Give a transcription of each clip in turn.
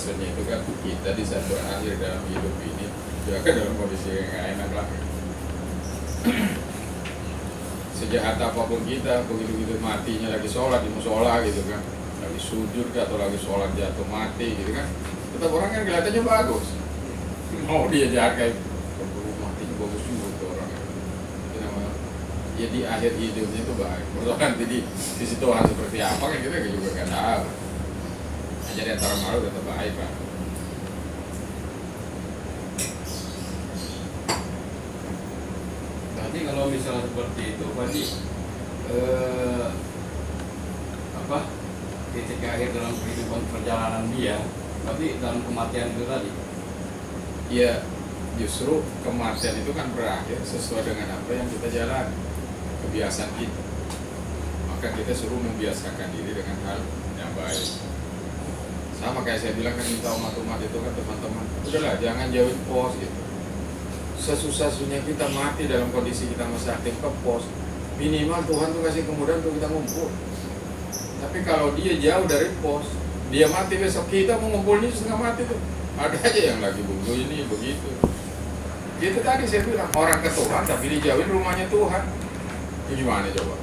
fasenya itu kan kita di saat berakhir dalam hidup ini juga kan dalam kondisi yang gak enak lah. Sejahat apapun kita, begitu matinya lagi sholat di musola gitu kan, lagi sujud atau lagi sholat jatuh mati gitu kan, tetap orang kan kelihatannya bagus. Mau dia jahat kayak matinya bagus juga tuh orangnya. Itu namanya. Ya di akhir hidupnya itu baik. Persoalan nanti di sisi Tuhan seperti apa kan kita juga nggak tahu. Jadi antara malu tetap baik lah. Berarti kalau misalnya seperti itu, berarti titik akhir dalam kehidupan perjalanan dia, tapi dalam kematian itu tadi. Ya justru kematian itu kan berakhir sesuai dengan apa yang kita jalani, kebiasaan kita. Maka kita suruh membiasakan diri dengan hal yang baik. Sama kayak saya bilang kan minta umat-umat itu kan teman-teman, udahlah jangan jauhin pos gitu. Sesusah-susahnya kita mati dalam kondisi kita masih aktif ke pos, minimal Tuhan tuh kasih kemudahan untuk kita ngumpul. Tapi kalau dia jauh dari pos, dia mati besok kita mau ngumpulnya setengah mati tuh. Ada aja yang lagi buntu ini begitu. Itu tadi saya bilang orang ke Tuhan tapi dijauhin rumahnya Tuhan. Itu gimana coba?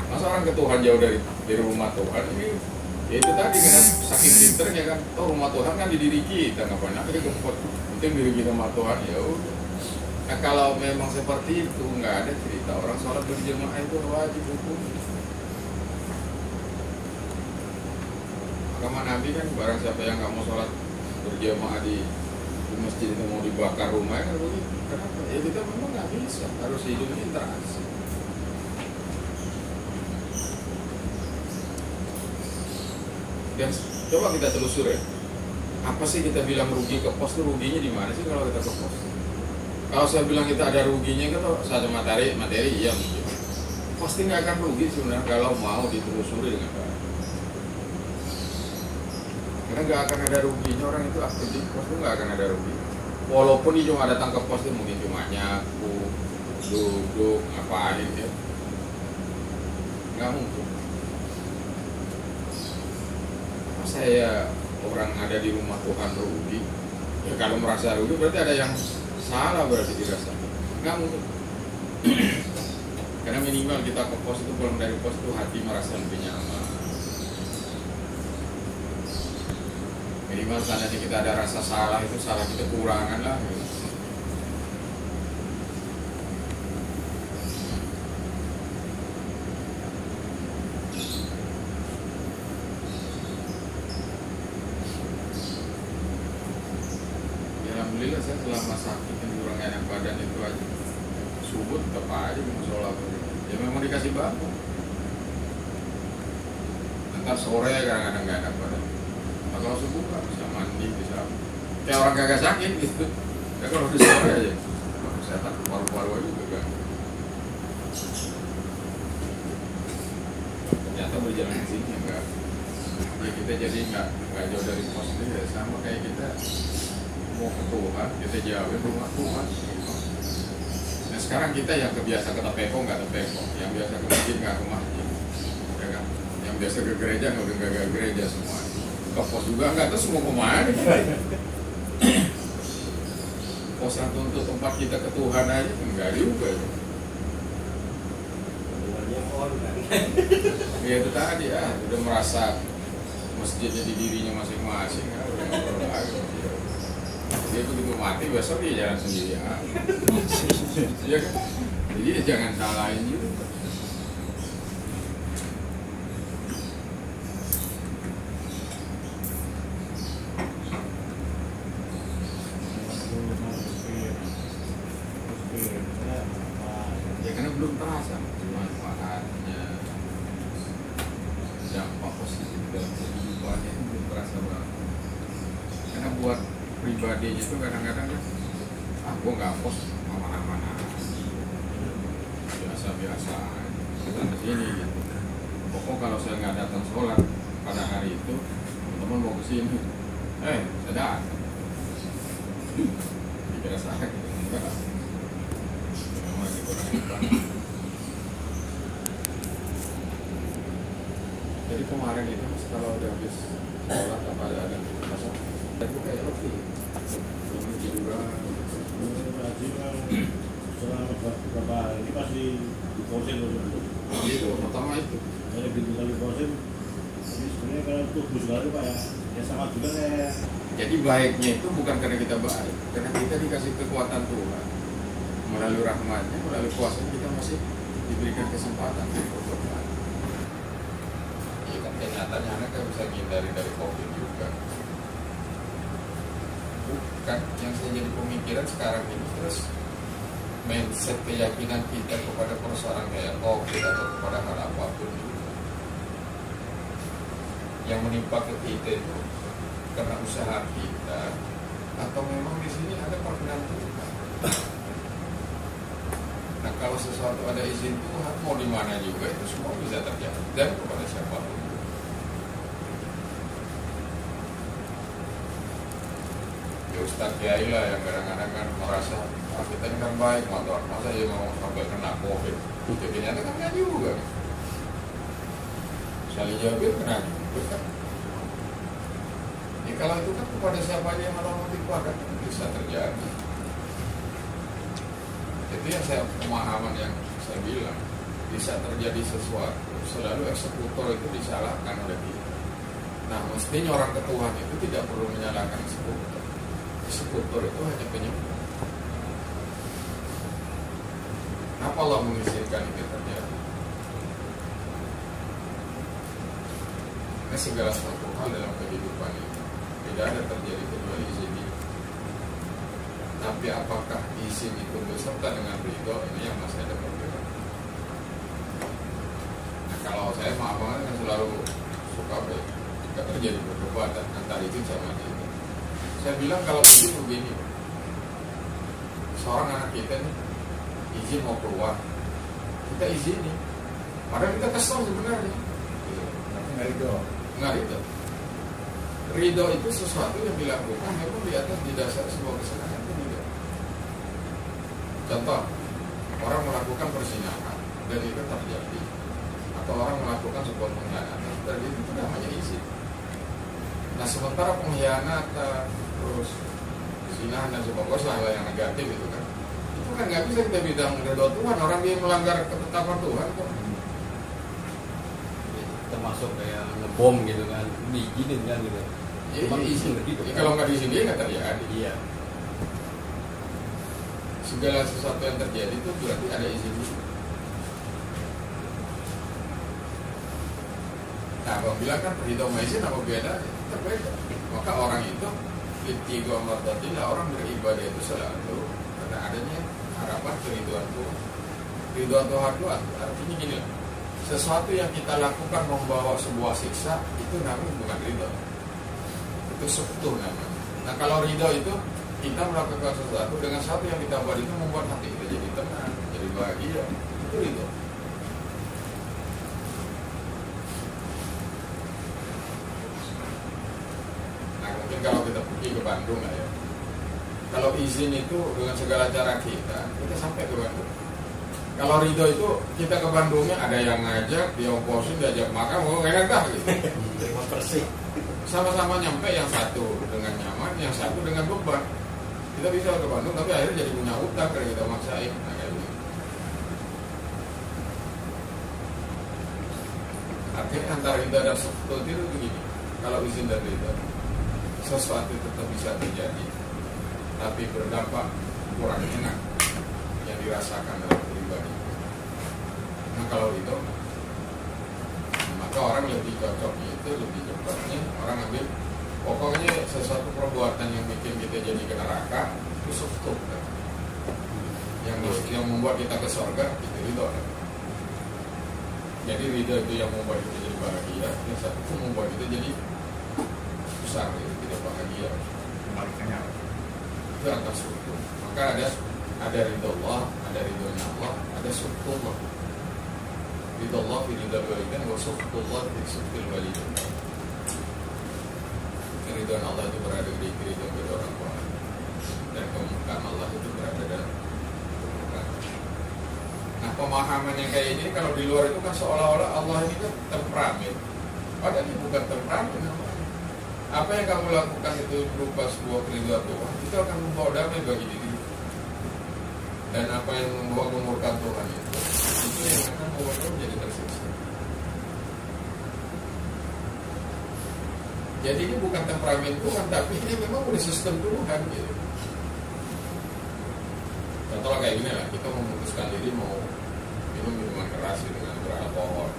Masa orang ke Tuhan jauh dari rumah Tuhan ini? Ya itu tadi karena saking pinternya kan, oh rumah Tuhan kan di diri kita, ngapain aja ke pos? Penting diri kita sama Tuhan ya udah. Nah kalau memang seperti itu nggak ada cerita orang sholat berjamaah itu wajib hukum. Maka Nabi kan barang siapa yang nggak mau sholat berjamaah di masjid itu mau dibakar rumahnya kan begitu. Kenapa? Ya kita memang nggak bisa, harus hidup ini interaksi. Dan coba kita telusur ya, apa sih kita bilang rugi ke pos itu ruginya di mana sih kalau kita ke pos? Kalau saya bilang kita ada ruginya kan satu materi iya mungkin. Pasti nggak akan rugi sebenarnya kalau mau ditelusuri dengan baik. Karena nggak akan ada ruginya orang itu aktif di pos itu nggak akan ada rugi. Walaupun dia cuma datang ke pos itu mungkin cuma nyapu, duduk, ngapain ya, nggak mungkin. Saya orang ada di rumah Tuhan rugi ya, kalau merasa rugi berarti ada yang salah berarti dirasa nggak mungkin. Karena minimal kita ke pos itu pulang dari pos itu hati merasa lebih nyaman, minimal seandainya kita ada rasa salah itu salah kita kurangan lah gitu. Alhamdulillah saya selama sakit yang kurang enak badan itu aja subuh tetap aja mau sholat ya memang dikasih bantu. Ntar sore kadang-kadang gak enak badan, nah, kalau subuh kan bisa mandi bisa kayak orang kagak sakit gitu ya. Kalau di sore aja kesehatan paru-paru juga kan ternyata berjalan ke sini enggak ya, kita jadi nggak jauh dari pos itu ya, sama kayak kita mau ke Tuhan, kita jauhin rumah Tuhan. Nah sekarang kita yang kebiasa ke tepeko nggak tepeko, yang biasa ke masjid nggak ke masjid, ya kan? Yang biasa ke gereja nggak ke gereja semua. Ke pos juga nggak tahu semua kemana. Pos yang untuk tempat kita ke Tuhan aja nggak juga. Ya itu tadi ya, udah merasa masjidnya di dirinya masing-masing, ya, udah nggak perlu lagi. Dia begitu mati besok dia jalan sendiri ya. Ya kan? Jadi jangan salahin juga. Ya karena belum terasa manfaatnya, dampak positif dalam kehidupannya itu belum terasa banget. Karena buat pribadinya itu kadang-kadang kan gue nggak pos mana-mana biasa-biasa sana sini gitu. Pokok kalau saya nggak datang sholat pada hari itu teman mau kesini saya datang dikira sakit enggak memang dikurangi. Jadi kemarin itu kalau udah habis sholat apa ada itu kayak lebih hiburan. Haji kan selama beberapa hari ini masih diposin dulu. Itu pertama itu. Jadi begitu kali diposin, ini sebenarnya kalau tubuh sekali Pak ya sama juga kayak. Jadi baiknya itu bukan karena kita baik, karena kita dikasih kekuatan Tuhan melalui rahmatnya, melalui kuasanya kita masih diberikan kesempatan untuk berbuat. Ya kan kenyataannya anak kan bisa menghindari dari COVID juga. Bukan yang saya jadi pemikiran sekarang ini terus mindset keyakinan kita kepada persoalan kayak COVID atau kepada hal apapun juga. Yang menimpa ke kita itu karena usaha kita atau memang di sini ada perkenan Tuhan. Nah kalau sesuatu ada izin Tuhan mau di mana juga itu semua bisa terjadi dan kepada siapapun. Ya Ustadz Kiai lah yang kadang-kadang kan merasa kita ini kan baik, masa ya mau sampai kena COVID. Jadi ternyata kan nggak juga. Salih Jabir kena juga. Ya kalau itu kan kepada siapa aja yang Allah mentimpakan bisa terjadi. Itu yang saya pemahaman yang saya bilang bisa terjadi sesuatu selalu eksekutor itu disalahkan oleh dia. Nah mestinya orang ketuhan itu tidak perlu menyalahkan eksekutor. Eksekutor itu hanya penyebab. Apa Allah mengizinkan itu terjadi? Nah, segala sesuatu hal dalam kehidupan ini tidak ada terjadi kecuali izin itu. Tapi apakah izin itu beserta dengan ridho, ini yang masih ada perbedaan. Nah kalau saya maaf banget kan selalu suka jika terjadi perdebatan antara itu sama itu. Saya bilang kalau izin begini, seorang anak kita nih izin mau keluar, kita izini, padahal kita kesal sebenarnya. Tapi nggak ridho. Nggak ridho. Ridho itu sesuatu yang dilakukan memang di atas di dasar sebuah kesenangan itu ridho. Contoh, orang melakukan perzinahan dan itu terjadi, atau orang melakukan sebuah pengkhianatan dan itu namanya izin. Nah sementara pengkhianatan terus zina dan sebagainya hal yang negatif itu kan nggak bisa kita bilang ridho Tuhan, orang dia melanggar ketetapan Tuhan kan. Termasuk kayak ngebom gitu kan, diizinin kan gitu. Ya, Cuma izin gitu ya, kan. kalau nggak diizinin nggak terjadi. Iya. Segala sesuatu yang terjadi itu berarti ada izin dulu. Nah, abang bilang kan ridho sama izin apa beda? Berbeda. Maka orang itu tiga martatillah, orang beribadah itu selalu karena adanya harapan keriduan Tuhan. Ridho Tuhan itu artinya gini lah. Sesuatu yang kita lakukan membawa sebuah siksa itu namanya bukan ridho. Itu sekutu namanya. Nah kalau ridho itu kita melakukan sesuatu dengan sesuatu yang kita buat itu membuat hati kita jadi tenang, jadi bahagia. Itu ridho. Nah mungkin kalau kita pergi ke Bandung lah ya. Kalau izin itu dengan segala cara kita sampai ke Bandung. Kalau ridho itu kita ke Bandungnya ada yang ngajak, dia oposin, diajak makan, mau enak dah gitu. Terima kasih. Sama-sama nyampe yang satu dengan nyaman, yang satu dengan beban. Kita bisa ke Bandung tapi akhirnya jadi punya utang karena kita maksain. Nah, kayak gitu. Artinya antara ridho dan sekutu itu begini. Kalau izin dan ridho, sesuatu tetap bisa terjadi, tapi berdampak kurang enak yang dirasakan dalam pribadi. Nah kalau itu, maka orang lebih cocoknya itu lebih cepatnya orang ambil pokoknya sesuatu perbuatan yang bikin kita jadi ke neraka itu sekutu kan? yang membuat kita ke surga itu ridho kan? Jadi ridho itu yang membuat kita jadi bahagia, yang satu itu membuat kita jadi susah, tidak bahagia. Kembalikannya. Itu atas sekutu. Maka ada ridho Allah, ada ridhonya Allah, ada sekutu Allah. Ridho Allah fi ridho walidain wa sekutu Allah fi sekutu walidain. Ridho Allah itu berada di ridho kedua orang tua, dan kemurkaan Allah itu berada dalam kemurkaan. Nah pemahaman yang kayak ini kalau di luar itu kan seolah-olah Allah ini kan temperamen, padahal ini bukan temperamen namanya. apa yang kamu lakukan itu berupa sebuah keridhaan Tuhan, itu akan membawa damai bagi diri. Dan apa yang membawa kemurkaan Tuhan itu yang akan membuat kamu jadi tersiksa. Jadi ini bukan temperamen Tuhan, tapi ini memang udah sistem Tuhan gitu. Contohnya kayak gini lah, kita memutuskan diri mau minum minuman keras dengan beralkohol,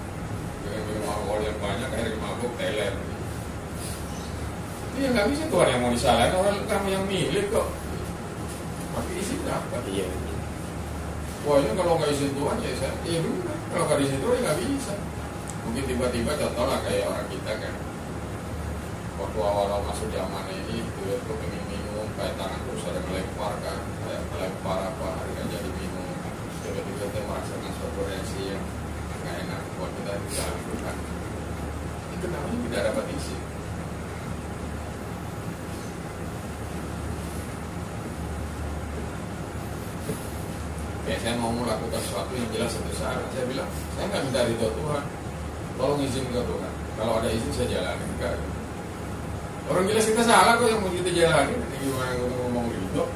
dengan minum alkohol yang banyak, akhirnya mabuk, teler. Itu ya nggak bisa Tuhan yang mau disalahin, orang kamu yang milih kok. Tapi izin dapat. Iya. Wah ini kalau nggak izin Tuhan ya saya, iya benar. Kalau nggak izin Tuhan ya nggak bisa. Mungkin tiba-tiba contoh lah kayak orang kita kan, waktu awal-awal masuk zaman ini, tuh pengen minum, kayak tangan terus ada melempar kan, kayak melempar apa, harga jadi minum. Tiba-tiba kita merasakan suatu reaksi yang nggak enak buat kita bisa lakukan. Itu namanya tidak dapat izin. Kayak saya mau melakukan sesuatu yang jelas satu saat, saya bilang, saya nggak minta ridho Tuhan, tolong izin ke Tuhan. Kalau ada izin saya jalanin. Enggak. Orang jelas kita salah kok yang mau kita jalanin. Ini gimana kita ngomong ridho?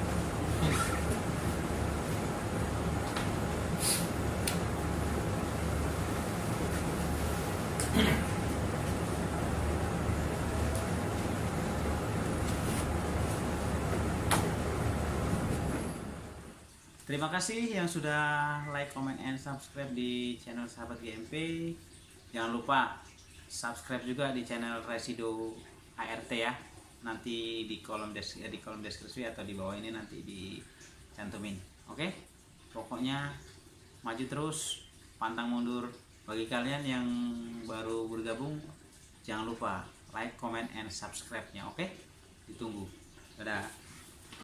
Terima kasih yang sudah like, comment, and subscribe di channel Sahabat GMP. Jangan lupa subscribe juga di channel Resido ART ya. Nanti di kolom deskripsi atau di bawah ini nanti dicantumin. Oke? Pokoknya maju terus, pantang mundur. Bagi kalian yang baru bergabung, jangan lupa like, comment, and subscribe-nya. Oke? Ditunggu. Dadah.